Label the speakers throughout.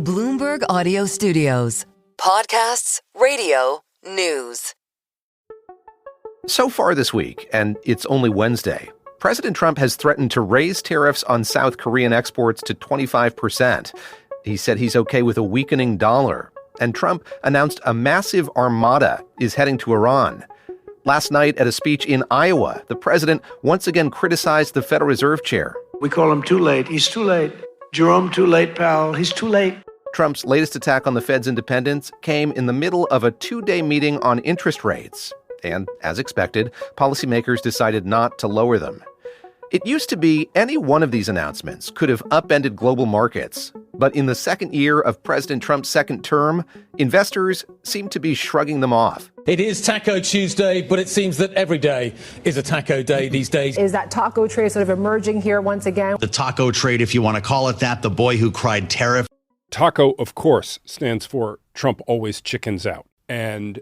Speaker 1: Bloomberg Audio Studios. Podcasts, radio, news.
Speaker 2: So far this week, and it's only Wednesday, President Trump has threatened to raise tariffs on South Korean exports to 25%. He said he's okay with a weakening dollar. And Trump announced a massive armada is heading to Iran. Last night at a speech in Iowa, the president once again criticized the Federal Reserve chair.
Speaker 3: We call him too late. He's too late. Jerome, too late, pal. He's too late.
Speaker 2: Trump's latest attack on the Fed's independence came in the middle of a two-day meeting on interest rates. And, as expected, policymakers decided not to lower them. It used to be any one of these announcements could have upended global markets. But in the second year of President Trump's second term, investors seem to be shrugging them off.
Speaker 4: It is Taco Tuesday, but it seems that every day is a taco day these days.
Speaker 5: Is that taco trade sort of emerging here once again?
Speaker 6: The taco trade, if you want to call it that, the boy who cried tariff.
Speaker 7: TACO, of course, stands for Trump always chickens out. And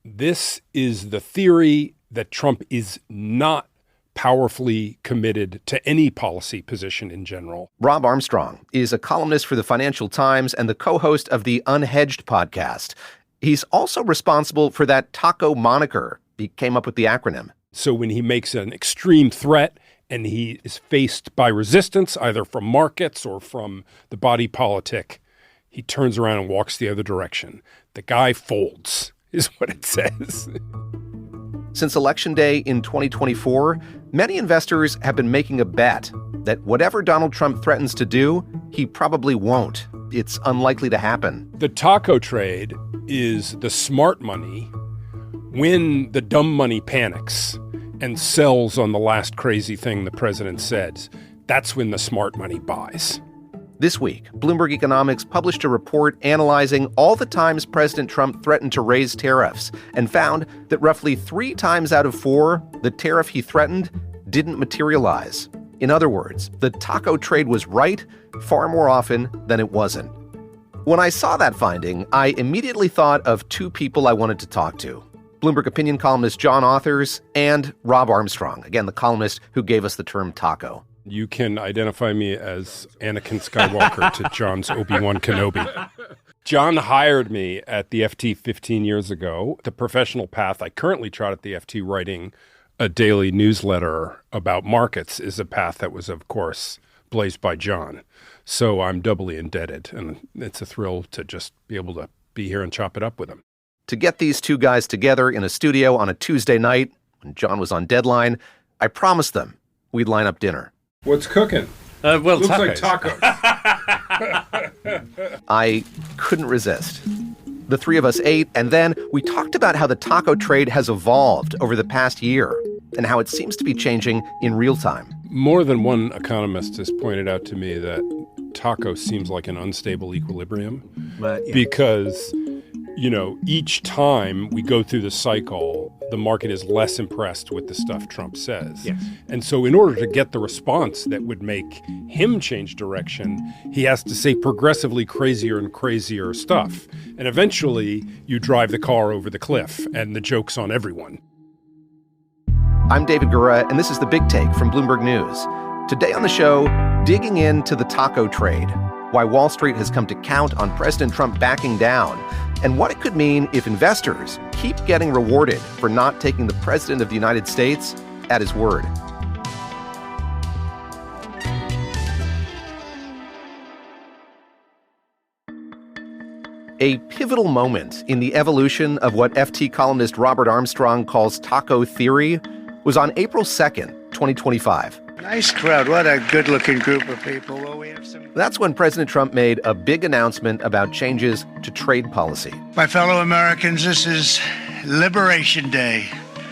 Speaker 7: this is the theory that Trump is not powerfully committed to any policy position in general.
Speaker 2: Rob Armstrong is a columnist for the Financial Times and the co-host of the Unhedged podcast. He's also responsible for that TACO moniker. He came up with the acronym.
Speaker 7: So when he makes an extreme threat and he is faced by resistance, either from markets or from the body politic, he turns around and walks the other direction. The guy folds, is what it says.
Speaker 2: Since Election Day in 2024, many investors have been making a bet that whatever Donald Trump threatens to do, he probably won't. It's unlikely to happen.
Speaker 7: The taco trade is the smart money when the dumb money panics and sells on the last crazy thing the president said. That's when the smart money buys.
Speaker 2: This week, Bloomberg Economics published a report analyzing all the times President Trump threatened to raise tariffs and found that roughly 3 times out of 4, the tariff he threatened didn't materialize. In other words, the taco trade was right far more often than it wasn't. When I saw that finding, I immediately thought of 2 people I wanted to talk to. Bloomberg opinion columnist John Authers and Rob Armstrong, again, the columnist who gave us the term taco.
Speaker 7: You can identify me as Anakin Skywalker to John's Obi-Wan Kenobi. John hired me at the FT 15 years ago. The professional path I currently trot at the FT, writing a daily newsletter about markets, is a path that was, of course, blazed by John. So I'm doubly indebted, and it's a thrill to just be able to be here and chop it up with him.
Speaker 2: To get these 2 guys together in a studio on a Tuesday night, when John was on deadline, I promised them we'd line up dinner.
Speaker 7: What's cooking?
Speaker 8: Looks
Speaker 7: like tacos.
Speaker 2: I couldn't resist. The 3 of us ate, and then we talked about how the taco trade has evolved over the past year and how it seems to be changing in real time.
Speaker 7: More than one economist has pointed out to me that taco seems like an unstable equilibrium because, each time we go through the cycle, the market is less impressed with the stuff Trump says.
Speaker 8: Yes.
Speaker 7: And so in order to get the response that would make him change direction, he has to say progressively crazier and crazier stuff. And eventually you drive the car over the cliff and the joke's on everyone.
Speaker 2: I'm David Gura, and this is The Big Take from Bloomberg News. Today on the show, digging into the taco trade, why Wall Street has come to count on President Trump backing down, and what it could mean if investors keep getting rewarded for not taking the President of the United States at his word. A pivotal moment in the evolution of what FT columnist Robert Armstrong calls taco theory was on April 2nd, 2025.
Speaker 3: Nice crowd. What a good-looking group of people. Well,
Speaker 2: That's when President Trump made a big announcement about changes to trade policy.
Speaker 3: My fellow Americans, this is Liberation Day.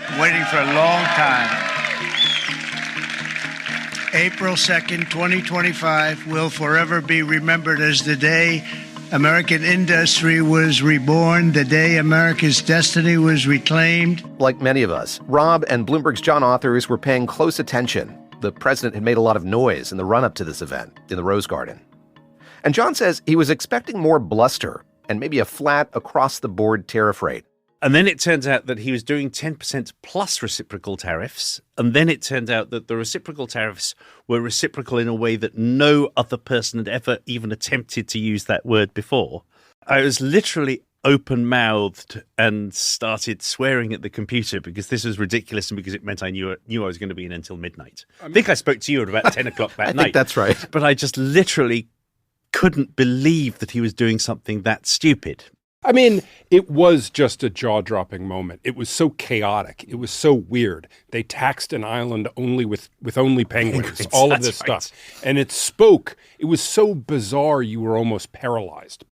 Speaker 3: I'm waiting for a long time. April 2nd, 2025 will forever be remembered as the day American industry was reborn, the day America's destiny was reclaimed.
Speaker 2: Like many of us, Rob and Bloomberg's John Authers were paying close attention. The president had made a lot of noise in the run-up to this event in the Rose Garden. And John says he was expecting more bluster and maybe a flat across-the-board tariff rate.
Speaker 8: And then it turns out that he was doing 10% plus reciprocal tariffs. And then it turned out that the reciprocal tariffs were reciprocal in a way that no other person had ever even attempted to use that word before. I was literally open-mouthed and started swearing at the computer because this was ridiculous and because it meant I knew I was going to be in until midnight. I think I spoke to you at about 10 o'clock that night.
Speaker 2: I think that's right.
Speaker 8: But I just literally couldn't believe that he was doing something that stupid.
Speaker 7: I mean, it was just a jaw-dropping moment. It was so chaotic. It was so weird. They taxed an island only with only penguins, all of this stuff. And it was so bizarre you were almost paralyzed.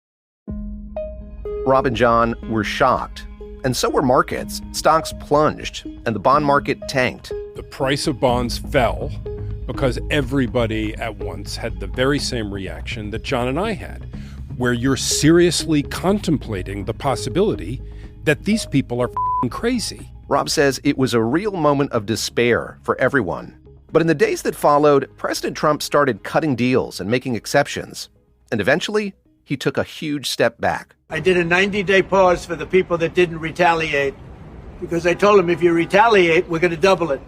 Speaker 2: Rob and John were shocked, and so were markets. Stocks plunged, and the bond market tanked.
Speaker 7: The price of bonds fell because everybody at once had the very same reaction that John and I had, where you're seriously contemplating the possibility that these people are f***ing crazy.
Speaker 2: Rob says it was a real moment of despair for everyone. But in the days that followed, President Trump started cutting deals and making exceptions. And eventually, he took a huge step back.
Speaker 3: I did a 90-day pause for the people that didn't retaliate, because I told them if you retaliate, we're going to double it.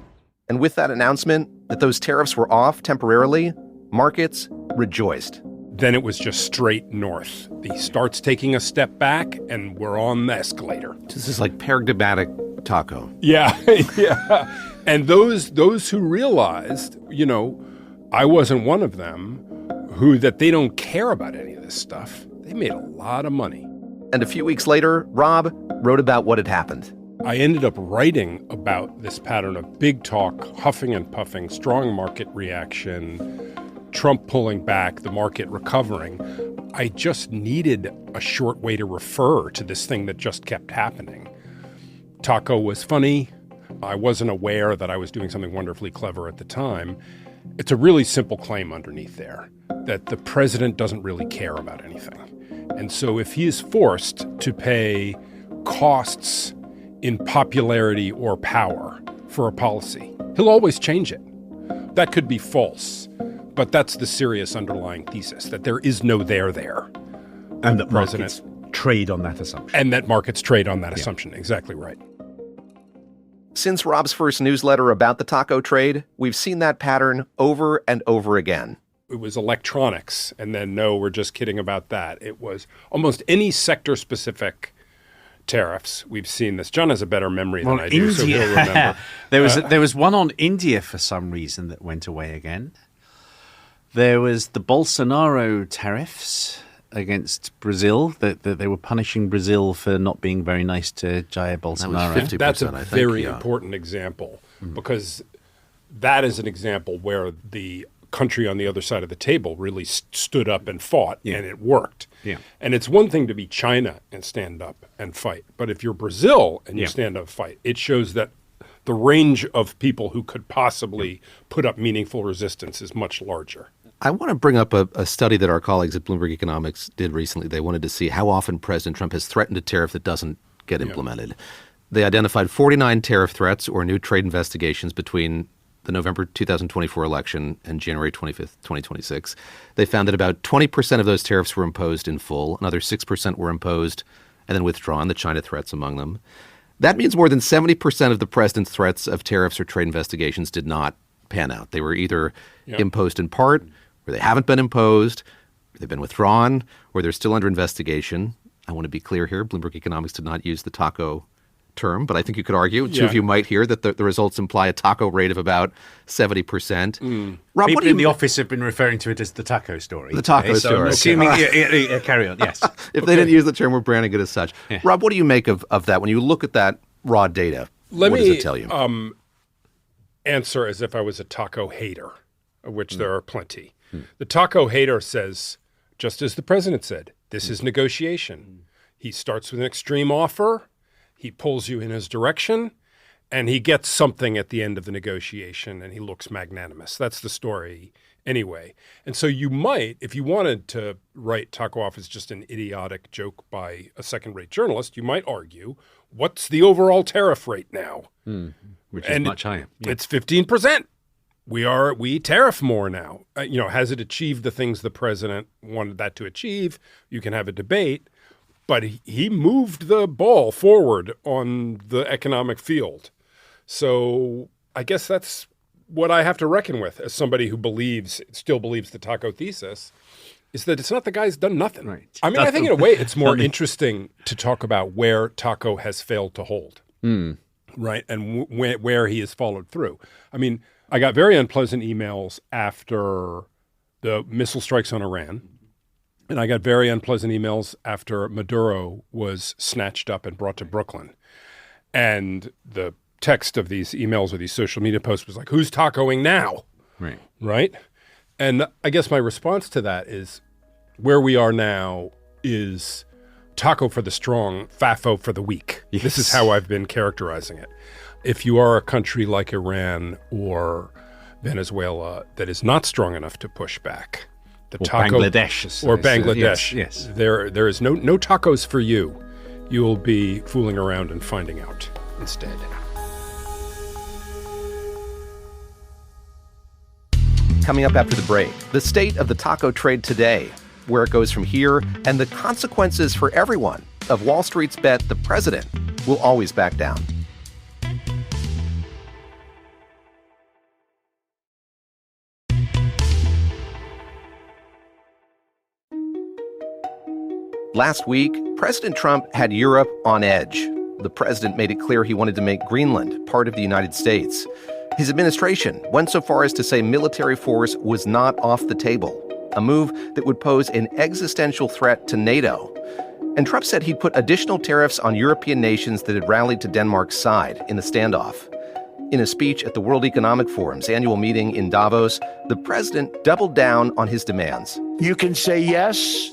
Speaker 2: And with that announcement that those tariffs were off temporarily, markets rejoiced.
Speaker 7: Then it was just straight north. He starts taking a step back, and we're on the escalator.
Speaker 2: This is like paradigmatic taco.
Speaker 7: Yeah, yeah. And those who realized, I wasn't one of them, that they don't care about any of this stuff, they made a lot of money.
Speaker 2: And a few weeks later, Rob wrote about what had happened.
Speaker 7: I ended up writing about this pattern of big talk, huffing and puffing, strong market reaction, Trump pulling back, the market recovering. I just needed a short way to refer to this thing that just kept happening. Taco was funny. I wasn't aware that I was doing something wonderfully clever at the time. It's a really simple claim underneath there, that the president doesn't really care about anything. And so if he is forced to pay costs in popularity or power for a policy, he'll always change it. That could be false. But that's the serious underlying thesis, that there is no there.
Speaker 8: And that markets trade on that assumption.
Speaker 7: And that markets trade on that assumption. Exactly right.
Speaker 2: Since Rob's first newsletter about the taco trade, we've seen that pattern over and over again.
Speaker 7: It was electronics, and then no, we're just kidding about that. It was almost any sector-specific tariffs. We've seen this. John has a better memory than I do, so he'll remember.
Speaker 8: There was one on India for some reason that went away again. There was the Bolsonaro tariffs against Brazil, that they were punishing Brazil for not being very nice to Jair Bolsonaro.
Speaker 2: That was 50%,
Speaker 7: That's a
Speaker 2: I think,
Speaker 7: very important example, because that is an example where the country on the other side of the table really stood up and fought, and it worked.
Speaker 8: Yeah.
Speaker 7: And it's one thing to be China and stand up and fight, but if you're Brazil and you stand up and fight, it shows that the range of people who could possibly put up meaningful resistance is much larger.
Speaker 2: I want to bring up a study that our colleagues at Bloomberg Economics did recently. They wanted to see how often President Trump has threatened a tariff that doesn't get implemented. They identified 49 tariff threats or new trade investigations between the November 2024 election and January 25th, 2026. They found that about 20% of those tariffs were imposed in full. Another 6% were imposed and then withdrawn, the China threats among them. That means more than 70% of the president's threats of tariffs or trade investigations did not pan out. They were either imposed in part, or they haven't been imposed, or they've been withdrawn, or they're still under investigation. I want to be clear here. Bloomberg Economics did not use the taco term, but I think you could argue, two of you might hear, that the results imply a taco rate of about 70%. Rob,
Speaker 8: people in the office have been referring to it as the taco story.
Speaker 2: The taco story.
Speaker 8: So I'm assuming, carry on, yes.
Speaker 2: If they didn't use the term, we're branding it as such. Yeah. Rob, what do you make of that? When you look at that raw data, what does it tell you?
Speaker 7: Answer as if I was a taco hater, of which there are plenty. The taco hater says, just as the president said, this is negotiation. He starts with an extreme offer, he pulls you in his direction, and he gets something at the end of the negotiation, and he looks magnanimous. That's the story anyway. And so you might, if you wanted to write taco off as just an idiotic joke by a second-rate journalist, you might argue, what's the overall tariff rate now?
Speaker 8: Which is much higher. Yeah.
Speaker 7: It's 15%. We tariff more now. Has it achieved the things the president wanted that to achieve? You can have a debate. but he moved the ball forward on the economic field. So I guess that's what I have to reckon with as somebody who still believes the taco thesis, is that it's not the guy's done nothing.
Speaker 8: Right.
Speaker 7: I mean, I think in a way it's more interesting to talk about where taco has failed to hold, right, and where he has followed through. I mean, I got very unpleasant emails after the missile strikes on Iran, and I got very unpleasant emails after Maduro was snatched up and brought to Brooklyn. And the text of these emails or these social media posts was like, who's tacoing now? Right? And I guess my response to that is where we are now is taco for the strong, fafo for the weak. Yes. This is how I've been characterizing it. If you are a country like Iran or Venezuela that is not strong enough to push back, the taco, Bangladesh,
Speaker 8: yes.
Speaker 7: There is no tacos for you. You will be fooling around and finding out instead.
Speaker 2: Coming up after the break, the state of the taco trade today, where it goes from here, and the consequences for everyone of Wall Street's bet the president will always back down. Last week, President Trump had Europe on edge. The president made it clear he wanted to make Greenland part of the United States. His administration went so far as to say military force was not off the table, a move that would pose an existential threat to NATO. And Trump said he'd put additional tariffs on European nations that had rallied to Denmark's side in the standoff. In a speech at the World Economic Forum's annual meeting in Davos, the president doubled down on his demands.
Speaker 9: You can say yes,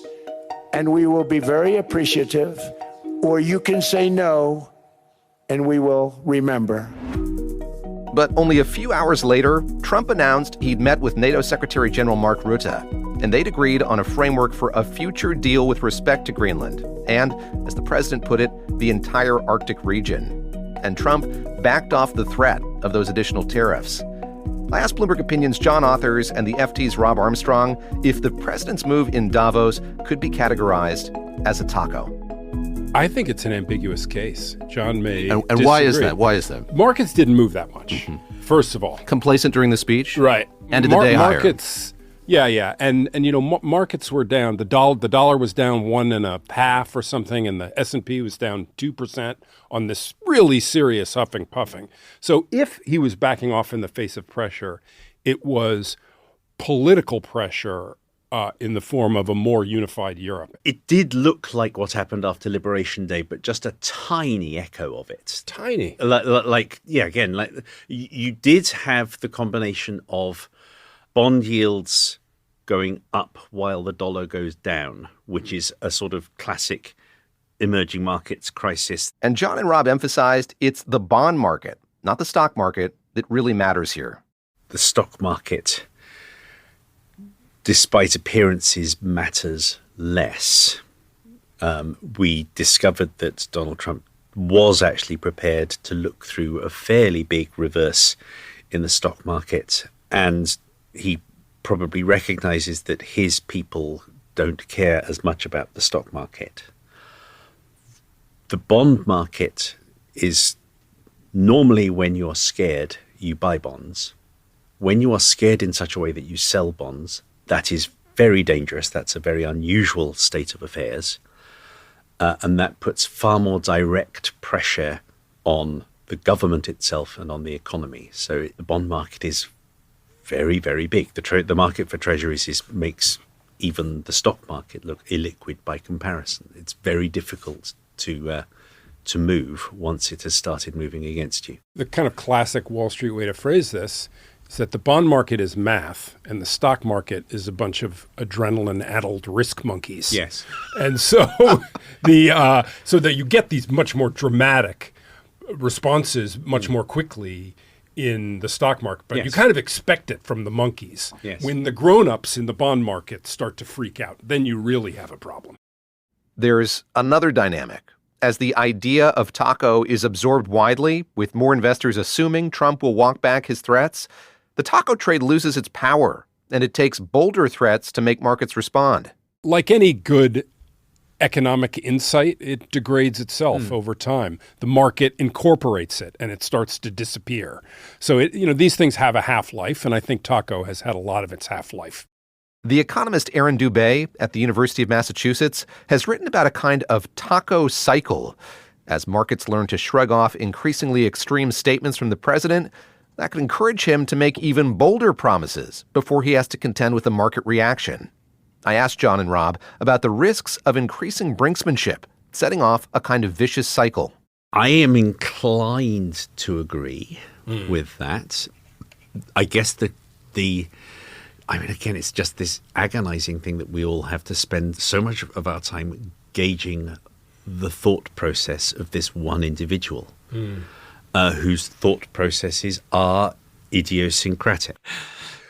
Speaker 9: and we will be very appreciative, or you can say no, and we will remember.
Speaker 2: But only a few hours later, Trump announced he'd met with NATO Secretary General Mark Rutte, and they'd agreed on a framework for a future deal with respect to Greenland and, as the president put it, the entire Arctic region. And Trump backed off the threat of those additional tariffs. I asked Bloomberg Opinion's John Authers and the FT's Rob Armstrong if the president's move in Davos could be categorized as a taco.
Speaker 7: I think it's an ambiguous case. John may
Speaker 6: And
Speaker 7: disagree.
Speaker 6: why is that? Why is that?
Speaker 7: Markets didn't move that much, first of all.
Speaker 2: Complacent during the speech?
Speaker 7: Right.
Speaker 2: Ended the day higher.
Speaker 7: Markets, yeah. And you know, markets were down. The dollar was down 1.5% or something, and the S&P was down 2% on this really serious huffing puffing. So if he was backing off in the face of pressure, it was political pressure in the form of a more unified Europe.
Speaker 8: It did look like what happened after Liberation Day, but just a tiny echo of it.
Speaker 7: Tiny.
Speaker 8: You did have the combination of bond yields going up while the dollar goes down, which is a sort of classic emerging markets crisis.
Speaker 2: And John and Rob emphasized it's the bond market, not the stock market, that really matters here.
Speaker 8: The stock market, despite appearances, matters less. We discovered that Donald Trump was actually prepared to look through a fairly big reverse in the stock market, and he probably recognizes that his people don't care as much about the stock market. The bond market is normally when you're scared, you buy bonds. When you are scared in such a way that you sell bonds, that is very dangerous. That's a very unusual state of affairs. And that puts far more direct pressure on the government itself and on the economy. So the bond market is very, very big. The market for treasuries makes even the stock market look illiquid by comparison. It's very difficult to move once it has started moving against you.
Speaker 7: The kind of classic Wall Street way to phrase this is that the bond market is math and the stock market is a bunch of adrenaline-addled risk monkeys.
Speaker 8: Yes.
Speaker 7: And so so that you get these much more dramatic responses much more quickly in the stock market. But you kind of expect it from the monkeys.
Speaker 8: Yes.
Speaker 7: When the grown-ups in the bond market start to freak out, then you really have a problem.
Speaker 2: There's another dynamic. As the idea of taco is absorbed widely, with more investors assuming Trump will walk back his threats, the taco trade loses its power, and it takes bolder threats to make markets respond.
Speaker 7: Like any good economic insight, it degrades itself over time. The market incorporates it and it starts to disappear. So, these things have a half-life, and I think taco has had a lot of its half-life.
Speaker 2: The economist Aaron Dubé at the University of Massachusetts has written about a kind of taco cycle. As markets learn to shrug off increasingly extreme statements from the president, that could encourage him to make even bolder promises before he has to contend with a market reaction. I asked John and Rob about the risks of increasing brinksmanship, setting off a kind of vicious cycle.
Speaker 8: I am inclined to agree with that. I guess again, it's just this agonizing thing that we all have to spend so much of our time gauging the thought process of this one individual, whose thought processes are idiosyncratic.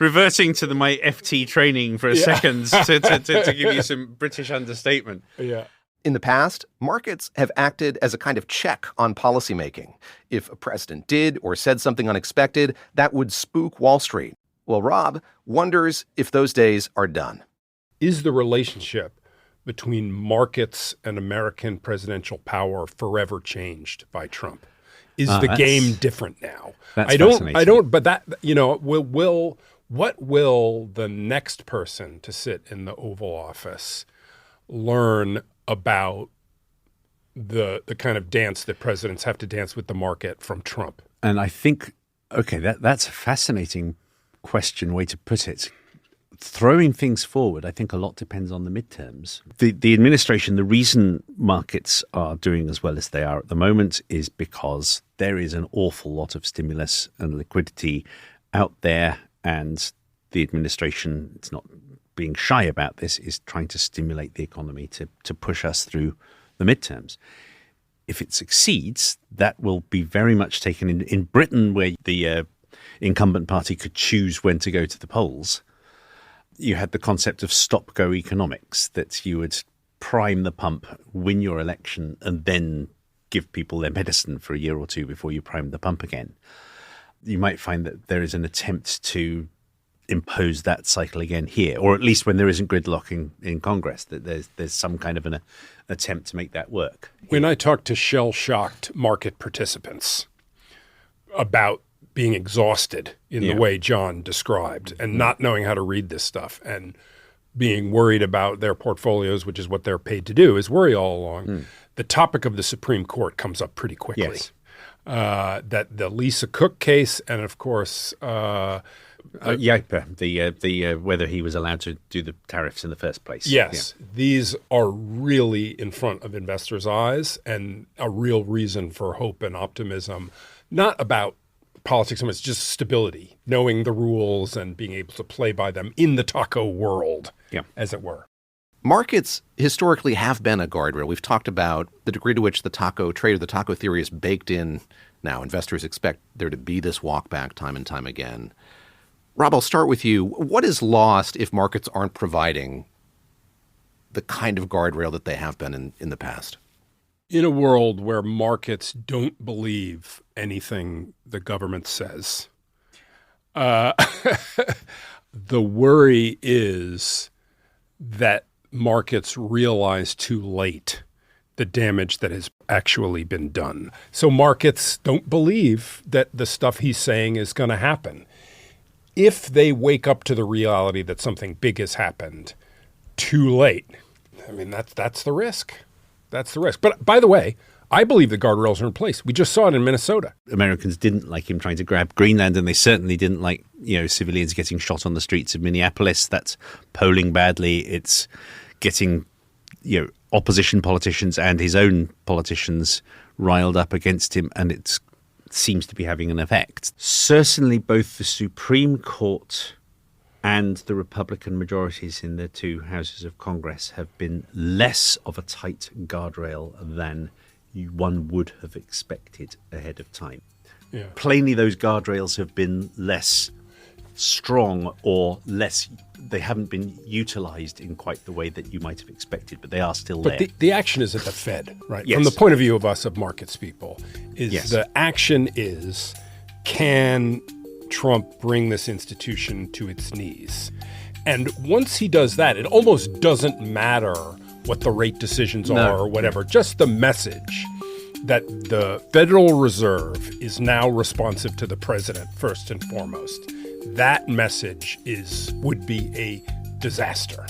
Speaker 8: Reverting to my FT training for a second to give you some British understatement.
Speaker 7: Yeah.
Speaker 2: In the past, markets have acted as a kind of check on policymaking. If a president did or said something unexpected, that would spook Wall Street. Well, Rob wonders if those days are done.
Speaker 7: Is the relationship between markets and American presidential power forever changed by Trump? Is the game different now?
Speaker 8: I don't,
Speaker 7: but that, what will the next person to sit in the Oval Office learn about the kind of dance that presidents have to dance with the market from Trump?
Speaker 8: And I think, that's a fascinating way to put it. Throwing things forward, I think a lot depends on the midterms. The administration, the reason markets are doing as well as they are at the moment is because there is an awful lot of stimulus and liquidity out there, and the administration, it's not being shy about this, is trying to stimulate the economy to push us through the midterms. If it succeeds, that will be very much taken in Britain, where the incumbent party could choose when to go to the polls. You had the concept of stop-go economics, that you would prime the pump, win your election, and then give people their medicine for a year or two before you prime the pump again. You might find that there is an attempt to impose that cycle again here, or at least when there isn't gridlock in Congress, that there's some kind of an attempt to make that work.
Speaker 7: When I talk to shell-shocked market participants about being exhausted in the way John described and not knowing how to read this stuff and being worried about their portfolios, which is what they're paid to do, is worry all along. The topic of the Supreme Court comes up pretty quickly.
Speaker 8: Yes.
Speaker 7: That the Lisa Cook case, and of course,
Speaker 8: Yiper, the whether he was allowed to do the tariffs in the first place.
Speaker 7: Yes, these are really in front of investors' eyes and a real reason for hope and optimism, not about politics so much, just stability, knowing the rules and being able to play by them in the taco world, as it were.
Speaker 2: Markets historically have been a guardrail. We've talked about the degree to which the taco trade or the taco theory is baked in now. Investors expect there to be this walk back time and time again. Rob, I'll start with you. What is lost if markets aren't providing the kind of guardrail that they have been in the past?
Speaker 7: In a world where markets don't believe anything the government says, the worry is that markets realize too late the damage that has actually been done. So markets don't believe that the stuff he's saying is going to happen. If they wake up to the reality that something big has happened too late, I mean, that's the risk. That's the risk. But by the way, I believe the guardrails are in place. We just saw it in Minnesota.
Speaker 8: Americans didn't like him trying to grab Greenland, and they certainly didn't like, civilians getting shot on the streets of Minneapolis. That's polling badly. It's getting, opposition politicians and his own politicians riled up against him, and it seems to be having an effect. Certainly both the Supreme Court and the Republican majorities in the two houses of Congress have been less of a tight guardrail than one would have expected ahead of time.
Speaker 7: Yeah.
Speaker 8: Plainly, those guardrails have been less strong or less, they haven't been utilized in quite the way that you might have expected, but they are still there.
Speaker 7: But the action is at the Fed, right?
Speaker 8: Yes.
Speaker 7: From the point of view of us, of markets people,
Speaker 8: Yes.
Speaker 7: The action is, can Trump bring this institution to its knees? And once he does that, it almost doesn't matter what the rate decisions are or whatever. Just the message that the Federal Reserve is now responsive to the president first and foremost. That message would be a disaster.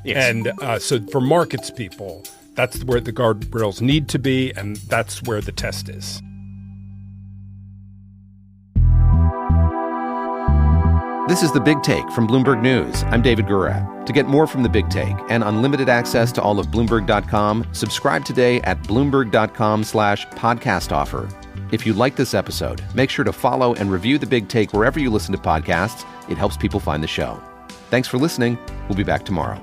Speaker 7: Yes. And so for markets people, that's where the guardrails need to be, and that's where the test is.
Speaker 2: This is The Big Take from Bloomberg News. I'm David Gura. To get more from The Big Take and unlimited access to all of Bloomberg.com, subscribe today at Bloomberg.com/podcast offer. If you like this episode, make sure to follow and review The Big Take wherever you listen to podcasts. It helps people find the show. Thanks for listening. We'll be back tomorrow.